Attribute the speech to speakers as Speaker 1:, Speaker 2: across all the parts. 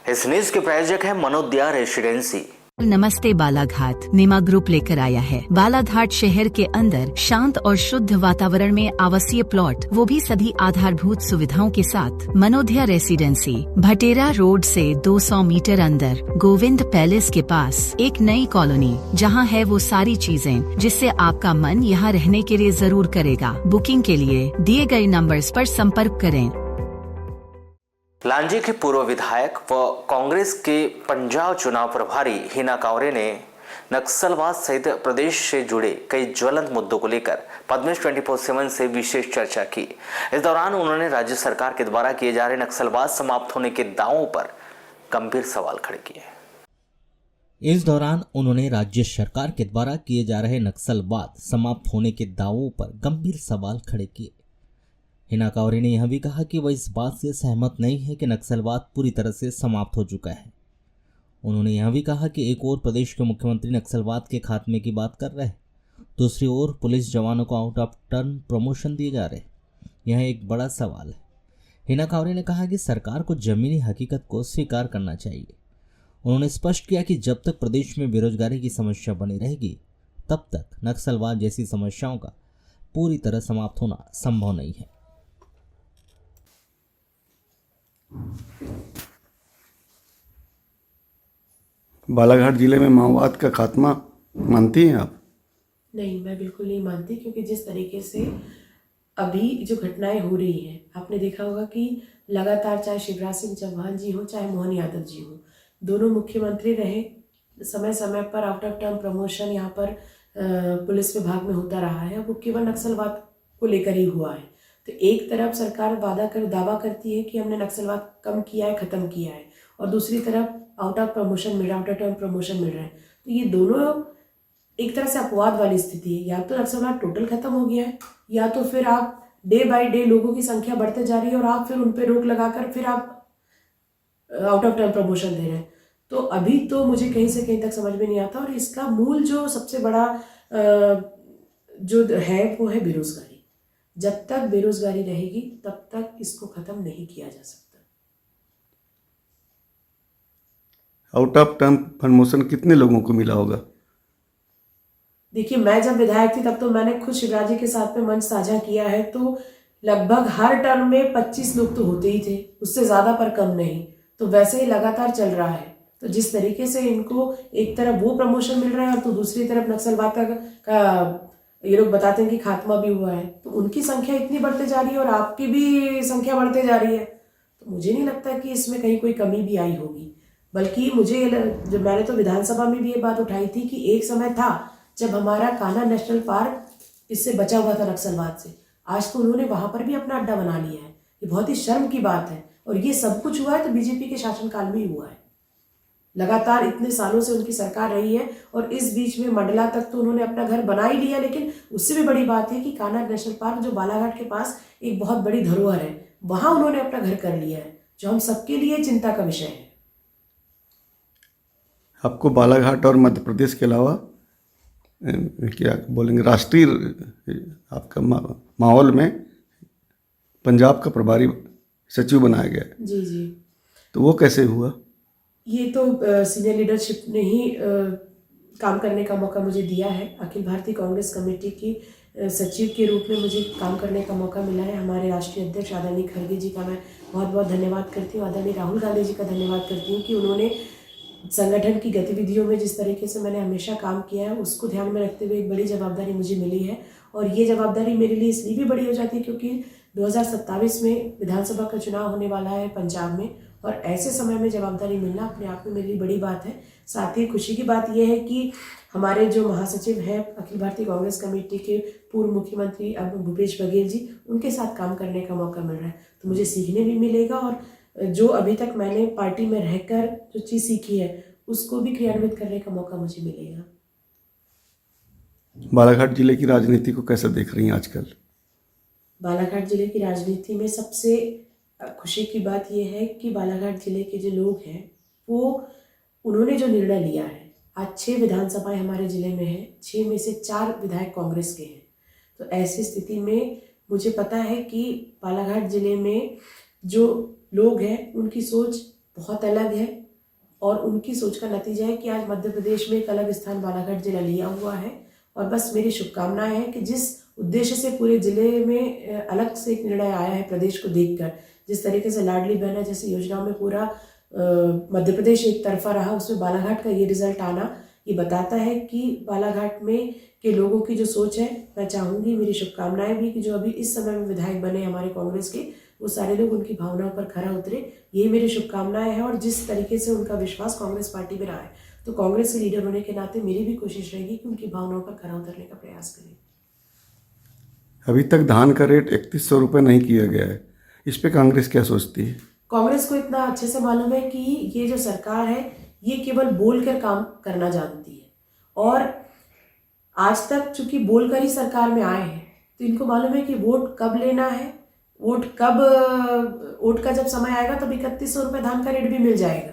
Speaker 1: इस न्यूज के प्रायोजक है मनोदया रेसिडेंसी।
Speaker 2: नमस्ते बालाघाट निमा ग्रुप लेकर आया है बालाघाट शहर के अंदर शांत और शुद्ध वातावरण में आवासीय प्लॉट, वो भी सभी आधारभूत सुविधाओं के साथ। मनोदया रेसिडेंसी भटेरा रोड से 200 मीटर अंदर गोविंद पैलेस के पास एक नई कॉलोनी, जहां है वो सारी चीजें जिससे आपका मन यहां रहने के लिए जरूर करेगा। बुकिंग के लिए दिए गए नंबर्स पर संपर्क करें।
Speaker 1: लांजी के पूर्व विधायक व कांग्रेस के पंजाब चुनाव प्रभारी हिना कांवरे ने नक्सलवाद सहित प्रदेश से जुड़े कई ज्वलंत मुद्दों को लेकर पद्मेश 24/7 से विशेष चर्चा की। इस दौरान उन्होंने राज्य सरकार के द्वारा किए जा रहे नक्सलवाद समाप्त होने के दावों पर गंभीर सवाल खड़े किए।
Speaker 3: इस दौरान उन्होंने राज्य सरकार के द्वारा किए जा रहे नक्सलवाद समाप्त होने के दावों पर गंभीर सवाल खड़े किए। हिना कांवरे ने यह भी कहा कि वह इस बात से सहमत नहीं है कि नक्सलवाद पूरी तरह से समाप्त हो चुका है। उन्होंने यह भी कहा कि एक ओर प्रदेश के मुख्यमंत्री नक्सलवाद के खात्मे की बात कर रहे हैं, दूसरी ओर पुलिस जवानों को आउट ऑफ टर्न प्रमोशन दिए जा रहे हैं। यह एक बड़ा सवाल है। हिना कांवरे ने कहा कि सरकार को जमीनी हकीकत को स्वीकार करना चाहिए। उन्होंने स्पष्ट किया कि जब तक प्रदेश में बेरोजगारी की समस्या बनी रहेगी, तब तक नक्सलवाद जैसी समस्याओं का पूरी तरह समाप्त होना संभव नहीं है।
Speaker 4: बालाघाट जिले में माओवाद का खात्मा मानती हैं आप?
Speaker 5: नहीं, मैं बिल्कुल नहीं मानती, क्योंकि जिस तरीके से अभी जो घटनाएं हो रही हैं, आपने देखा होगा कि लगातार चाहे शिवराज सिंह चौहान जी हो चाहे मोहन यादव जी हो, दोनों मुख्यमंत्री रहे, समय समय पर आउट ऑफ टर्म प्रमोशन यहाँ पर पुलिस विभाग में होता रहा है। वो केवल नक्सलवाद को लेकर ही हुआ है। तो एक तरफ सरकार दावा करती है कि हमने नक्सलवाद कम किया है, ख़त्म किया है, और दूसरी तरफ आउट ऑफ प्रमोशन मिल रहा है, आउट ऑफ टर्म प्रमोशन मिल रहा है। तो ये दोनों एक तरह से अपवाद वाली स्थिति है। या तो नक्सलवाद टोटल खत्म हो गया है, या तो फिर आप डे बाय डे लोगों की संख्या बढ़ते जा रही है और आप फिर उन पर रोक लगाकर फिर आप आउट ऑफ टर्म प्रमोशन दे रहे हैं। तो अभी तो मुझे कहीं से कहीं तक समझ में नहीं आता। और इसका मूल जो सबसे बड़ा जो है वो है बेरोजगारी। जब तक बेरोजगारी रहेगी तब तक इसको खत्म नहीं किया जा सकता।
Speaker 4: आउट ऑफ टर्म प्रमोशन कितने लोगों को मिला होगा?
Speaker 5: देखिए, मैं जब विधायक थी तब तो मैंने खुद शिवराज जी के साथ में मंच साझा किया है, तो लगभग हर टर्म में 25 लोग तो होते ही थे, उससे ज़्यादा पर कम नहीं। तो वैसे ही लगातार चल रहा है। तो जिस तरीके से इनको एक तरफ वो प्रमोशन मिल रहा है और तो दूसरी तरफ नक्सलवाद का ये लोग बताते हैं कि खात्मा भी हुआ है, तो उनकी संख्या इतनी बढ़ते जा रही है और आपकी भी संख्या बढ़ते जा रही है। तो मुझे नहीं लगता कि इसमें कहीं कोई कमी भी आई होगी। बल्कि मैंने तो विधानसभा में भी ये बात उठाई थी कि एक समय था जब हमारा कान्हा नेशनल पार्क इससे बचा हुआ था नक्सलवाद से। आज तो उन्होंने वहां पर भी अपना अड्डा बना लिया है। ये बहुत ही शर्म की बात है। और ये सब कुछ हुआ है तो बीजेपी के शासनकाल में ही हुआ है। लगातार इतने सालों से उनकी सरकार रही है और इस बीच में मंडला तक तो उन्होंने अपना घर बना ही लिया। लेकिन उससे भी बड़ी बात है कि कान्हा नेशनल पार्क जो बालाघाट के पास एक बहुत बड़ी धरोहर है, वहां उन्होंने अपना घर कर लिया है, जो हम सबके लिए चिंता का विषय है।
Speaker 4: आपको बालाघाट और मध्य प्रदेश के अलावा क्या बोलेंगे, राष्ट्रीय आपका माहौल में पंजाब का प्रभारी सचिव बनाया गया है?
Speaker 5: जी जी।
Speaker 4: तो वो कैसे हुआ?
Speaker 5: ये तो सीनियर लीडरशिप ने ही काम करने का मौका मुझे दिया है। अखिल भारतीय कांग्रेस कमेटी की सचिव के रूप में मुझे काम करने का मौका मिला है। हमारे राष्ट्रीय अध्यक्ष आदरणीय खड़गे जी का मैं बहुत बहुत धन्यवाद करती हूँ। आदरणीय राहुल गांधी जी का धन्यवाद करती हूँ कि उन्होंने संगठन की गतिविधियों में जिस तरीके से मैंने हमेशा काम किया है उसको ध्यान में रखते हुए एक बड़ी जवाबदारी मुझे मिली है। और ये जवाबदारी मेरे लिए इसलिए भी बड़ी हो जाती है क्योंकि 2027 में विधानसभा का चुनाव होने वाला है पंजाब में, और ऐसे समय में जवाबदारी मिलना अपने आप में मेरे लिए बड़ी बात है। साथ ही खुशी की बात यह है कि हमारे जो महासचिव हैं अखिल भारतीय कांग्रेस कमेटी के पूर्व मुख्यमंत्री अब भूपेश बघेल जी, उनके साथ काम करने का मौका मिल रहा है। तो मुझे सीखने भी मिलेगा और जो अभी तक मैंने पार्टी में रहकर जो चीज़ सीखी है उसको भी क्रियान्वित करने का मौका मुझे मिलेगा।
Speaker 4: बालाघाट जिले की राजनीति को कैसे देख रही हैं आजकल? बालाघाट
Speaker 5: जिले की राजनीति में सबसे खुशी की बात यह है कि बालाघाट जिले के जो लोग हैं वो उन्होंने जो निर्णय लिया है, आज 6 विधानसभाएं हमारे जिले में हैं, 6 में से 4 विधायक कांग्रेस के हैं। तो ऐसी स्थिति में मुझे पता है कि बालाघाट जिले में जो लोग हैं उनकी सोच बहुत अलग है और उनकी सोच का नतीजा है कि आज मध्य प्रदेश में एक अलग स्थान बालाघाट जिला लिया हुआ है। और बस मेरी शुभकामनाएं हैं कि जिस उद्देश्य से पूरे जिले में अलग से एक निर्णय आया है प्रदेश को देखकर, जिस तरीके से लाडली बहना जैसी योजनाओं में पूरा मध्य प्रदेश एक तरफा रहा, उसमें बालाघाट का ये रिजल्ट आना ये बताता है कि बालाघाट में के लोगों की जो सोच है, मैं चाहूँगी, मेरी शुभकामनाएं भी कि जो अभी इस समय में विधायक बने हमारे कांग्रेस के, वो सारे लोग उनकी भावनाओं पर खरा उतरे, यही मेरी शुभकामनाएं हैं। और जिस तरीके से उनका विश्वास कांग्रेस पार्टी में रहा है, तो कांग्रेस के लीडर होने के नाते मेरी भी कोशिश रहेगी कि उनकी भावनाओं पर खरा उतरने का प्रयास करें।
Speaker 4: अभी तक धान का रेट 3100 रुपये नहीं किया गया है, इस पे कांग्रेस क्या सोचती है?
Speaker 5: कांग्रेस को इतना अच्छे से मालूम है कि ये जो सरकार है ये केवल बोलकर काम करना जानती है, और आज तक चूंकि बोलकर ही सरकार में आए हैं तो इनको मालूम है कि वोट कब लेना है, वोट का जब समय आएगा तब 3100 रुपये धान का रेट भी मिल जाएगा।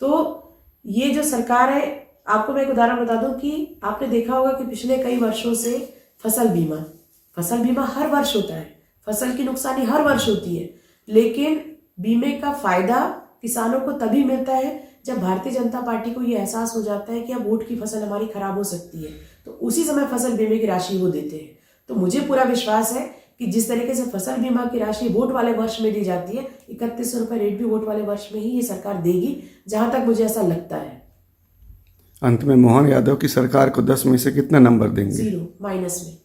Speaker 5: तो ये जो सरकार है, आपको मैं एक उदाहरण बता दूं कि आपने देखा होगा कि पिछले कई वर्षों से फसल बीमा हर वर्ष होता है, फसल की नुकसानी हर वर्ष होती है, लेकिन बीमे का फायदा किसानों को तभी मिलता है जब भारतीय जनता पार्टी को ये एहसास हो जाता है कि अब वोट की फसल हमारी खराब हो सकती है, तो उसी समय फसल बीमे की राशि वो देते हैं। तो मुझे पूरा विश्वास है कि जिस तरीके से फसल बीमा की राशि वोट वाले वर्ष में दी जाती है, 3100 रुपये रेट भी वोट वाले वर्ष में ही ये सरकार देगी, जहां तक मुझे ऐसा लगता है।
Speaker 4: अंत में मोहन यादव की सरकार को 10 में से कितना नंबर देंगे?
Speaker 5: 0 माइनस में।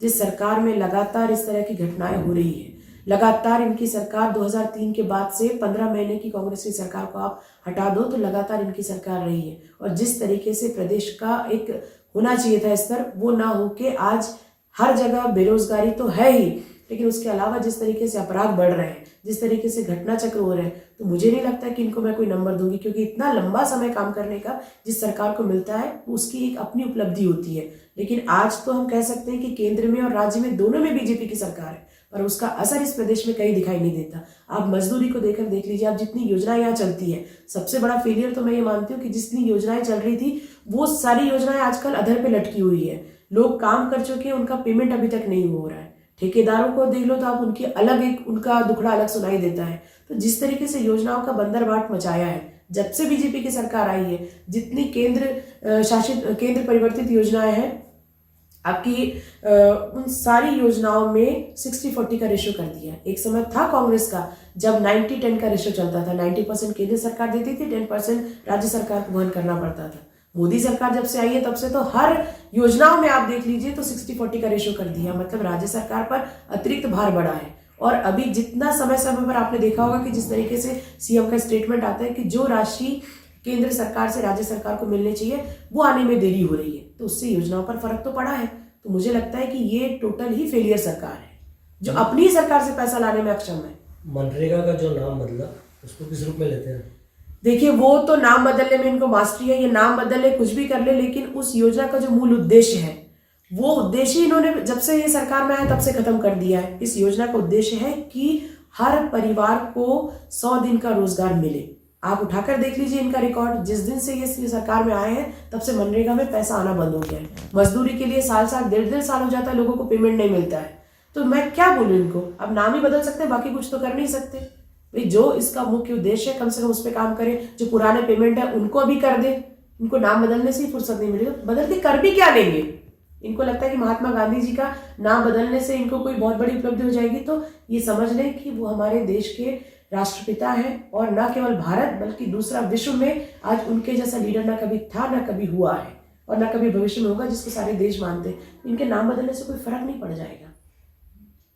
Speaker 5: जिस सरकार में लगातार इस तरह की घटनाएं हो रही है, लगातार इनकी सरकार 2003 के बाद से 15 महीने की कांग्रेस की सरकार को आप हटा दो तो लगातार इनकी सरकार रही है, और जिस तरीके से प्रदेश का एक होना चाहिए था स्तर, वो ना होके आज हर जगह बेरोजगारी तो है ही, लेकिन उसके अलावा जिस तरीके से अपराध बढ़ रहे हैं, जिस तरीके से घटना चक्र हो रहे हैं, तो मुझे नहीं लगता कि इनको मैं कोई नंबर दूंगी, क्योंकि इतना लंबा समय काम करने का जिस सरकार को मिलता है उसकी एक अपनी उपलब्धि होती है। लेकिन आज तो हम कह सकते हैं कि केंद्र में और राज्य में दोनों में बीजेपी की सरकार है, पर उसका असर इस प्रदेश में कहीं दिखाई नहीं देता। आप मजदूरी को देख लीजिए, आप जितनी योजनाएं यहाँ चलती है, सबसे बड़ा फेलियर तो मैं ये मानती हूँ कि जितनी योजनाएं चल रही थी वो सारी योजनाएं आजकल अधर पे लटकी हुई है। लोग काम कर चुके हैं, उनका पेमेंट अभी तक नहीं हो रहा है। ठेकेदारों को देख लो तो आप उनकी अलग एक उनका दुखड़ा अलग सुनाई देता है। तो जिस तरीके से योजनाओं का बंदरबाट मचाया है जब से बीजेपी की सरकार आई है, जितनी केंद्र परिवर्तित योजनाएं हैं आपकी, उन सारी योजनाओं में 60-40 का रेशो कर दिया। एक समय था कांग्रेस का जब 90-10 का रेशो चलता था, 90% केंद्र सरकार देती थी, 10% राज्य सरकार को वहन करना पड़ता था। मोदी सरकार जब से आई है तब से तो हर योजनाओं में आप देख लीजिए तो 60-40 का रेशो कर दिया, मतलब राज्य सरकार पर अतिरिक्त भार बढ़ा है। और अभी जितना समय पर आपने देखा होगा कि जिस तरीके से सीएम का स्टेटमेंट आता है कि जो राशि केंद्र सरकार से राज्य सरकार को मिलने चाहिए वो आने में देरी हो रही है, तो उससे योजनाओं पर फर्क तो पड़ा है। तो मुझे लगता है कि ये टोटल ही फेलियर सरकार है जो अपनी सरकार से पैसा लाने में अक्षम है।
Speaker 6: मनरेगा का जो नाम बदला उसको किस रूप में लेते हैं?
Speaker 5: देखिए, वो तो नाम बदलने में इनको मास्टरी है, ये नाम बदल ले कुछ भी कर ले, लेकिन उस योजना का जो मूल उद्देश्य है वो उद्देश्य इन्होंने जब से ये सरकार में आया तब से खत्म कर दिया है। इस योजना का उद्देश्य है कि हर परिवार को 100 दिन का रोजगार मिले। आप उठाकर देख लीजिए इनका रिकॉर्ड, जिस दिन से ये सरकार में आए हैं तब से मनरेगा में पैसा आना बंद हो गया है। मजदूरी के लिए साल 1.5 साल हो जाता है, लोगों को पेमेंट नहीं मिलता है। तो मैं क्या बोलूँ इनको, अब नाम ही बदल सकते हैं, बाकी कुछ तो कर नहीं सकते। भाई जो इसका मुख्य उद्देश्य है कम से कम उस पर काम करें, जो पुराने पेमेंट है उनको अभी कर दे। इनको नाम बदलने से ही फुर्सत नहीं मिलेगी, बदल के कर भी क्या लेंगे। इनको लगता है कि महात्मा गांधी जी का नाम बदलने से इनको कोई बहुत बड़ी उपलब्धि हो जाएगी, तो ये समझ लें कि वो हमारे देश के राष्ट्रपिता हैं, और न केवल भारत बल्कि दूसरा विश्व में आज उनके जैसा लीडर ना कभी था, ना कभी हुआ है, और ना कभी भविष्य में होगा, जिसको सारे देश मानते हैं। इनके नाम बदलने से कोई फर्क नहीं पड़ जाएगा।